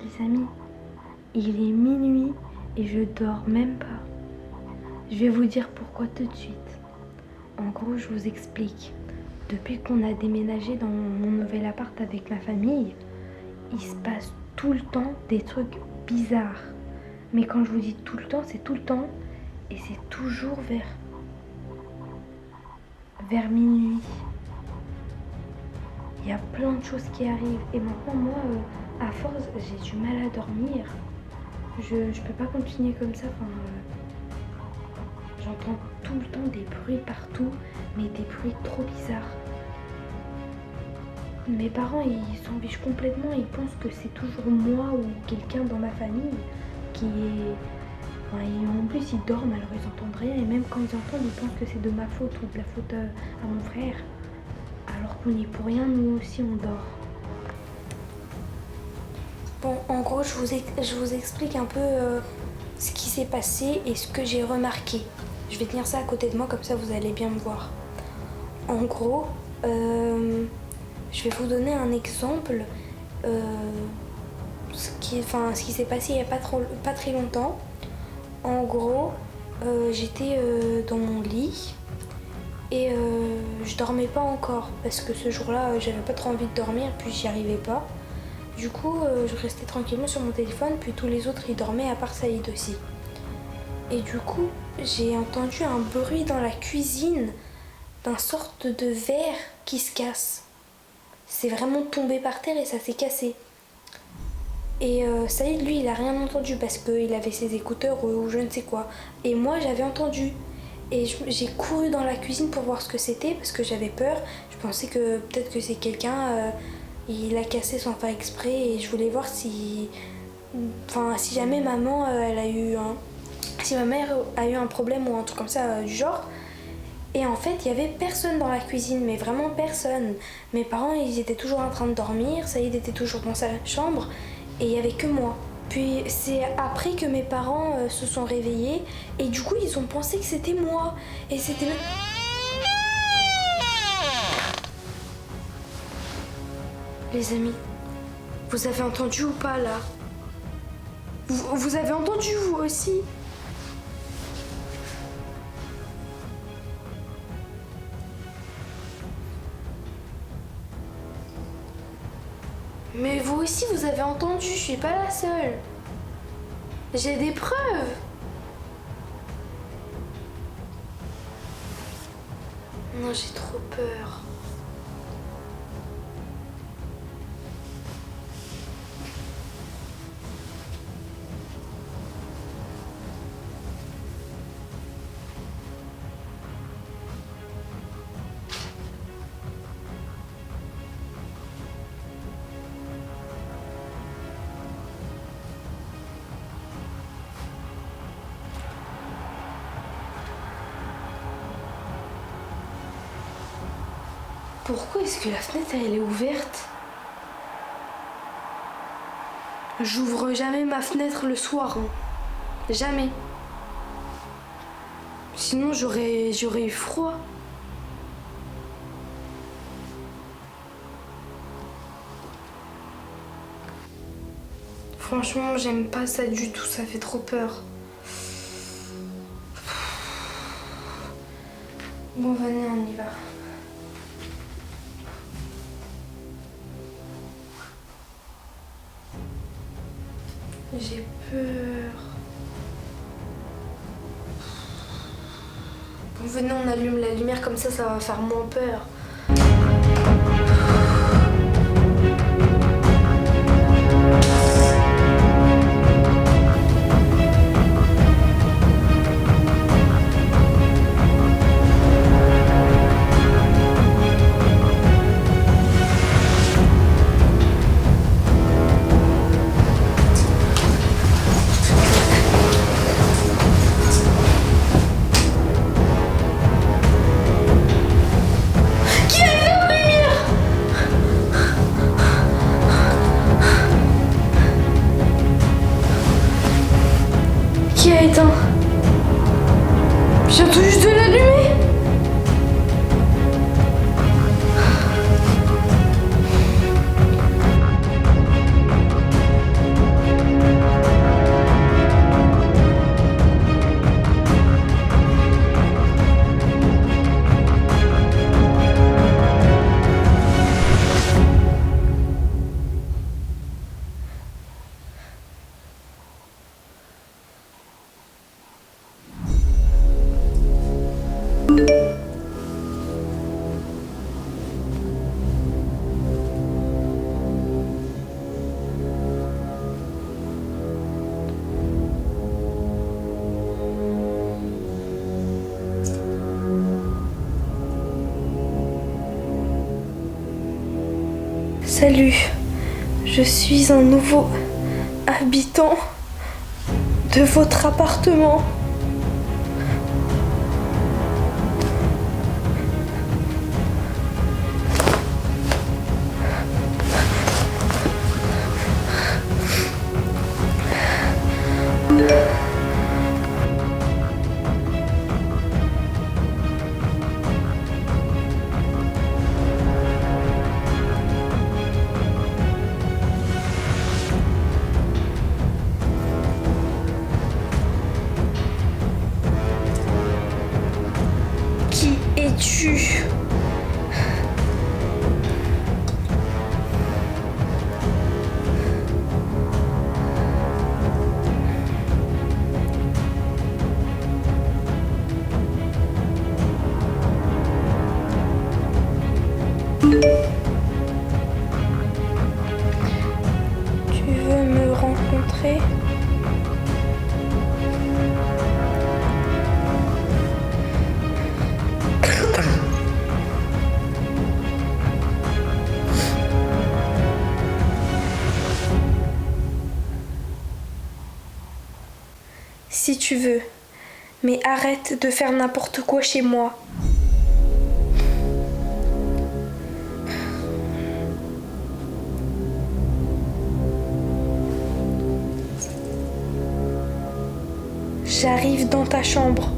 les amis, il est minuit et je dors même pas. Je vais vous dire pourquoi tout de suite. En gros, je vous explique. Depuis qu'on a déménagé dans mon nouvel appart avec ma famille, il se passe tout le temps des trucs bizarres. Mais quand je vous dis tout le temps, c'est tout le temps. Et c'est toujours vers minuit. Il y a plein de choses qui arrivent. Et maintenant, moi, à force, j'ai du mal à dormir. Je peux pas continuer comme ça. J'entends tout le temps des bruits partout, mais des bruits trop bizarres. Mes parents, ils s'en fichent complètement. Ils pensent que c'est toujours moi ou quelqu'un dans ma famille qui est... en plus, ils dorment, alors ils n'entendent rien. Et même quand ils entendent, ils pensent que c'est de ma faute ou de la faute à mon frère. Alors qu'on n'y est pour rien, nous aussi, on dort. Bon, en gros, je vous explique un peu ce qui s'est passé et ce que j'ai remarqué. Je vais tenir ça à côté de moi, comme ça vous allez bien me voir. En gros, je vais vous donner un exemple. Ce qui s'est passé il n'y a pas très longtemps. En gros, j'étais dans mon lit et je dormais pas encore parce que ce jour-là, j'avais pas trop envie de dormir, puis j'y arrivais pas. Du coup, je restais tranquillement sur mon téléphone, puis tous les autres ils dormaient à part Saïd aussi. Et du coup, j'ai entendu un bruit dans la cuisine d'un sorte de verre qui se casse. C'est vraiment tombé par terre et ça s'est cassé. Et Saïd, lui, il a rien entendu parce qu'il avait ses écouteurs ou je ne sais quoi. Et moi, j'avais entendu. Et j'ai couru dans la cuisine pour voir ce que c'était parce que j'avais peur. Je pensais que peut-être que c'est quelqu'un, il a cassé sans faire exprès et je voulais voir si jamais maman, si ma mère a eu un problème ou un truc comme ça du genre. Et en fait, il y avait personne dans la cuisine, mais vraiment personne. Mes parents, ils étaient toujours en train de dormir, Saïd était toujours dans sa chambre et il y avait que moi. Puis c'est après que mes parents se sont réveillés et du coup ils ont pensé que c'était moi. Et c'était... Les amis, vous avez entendu ou pas là? Vous avez entendu vous aussi? Mais vous aussi vous avez entendu, je suis pas la seule. J'ai des preuves. Non, j'ai trop peur. Pourquoi est-ce que la fenêtre elle est ouverte? J'ouvre jamais ma fenêtre le soir, hein. Jamais. Sinon j'aurais eu froid. Franchement, j'aime pas ça du tout, ça fait trop peur. Bon, venez, on y va. J'ai peur. Bon, venez, on allume la lumière, comme ça va faire moins peur. Salut, je suis un nouveau habitant de votre appartement. Qui es-tu? Tu veux me rencontrer? Si tu veux, mais arrête de faire n'importe quoi chez moi. J'arrive dans ta chambre.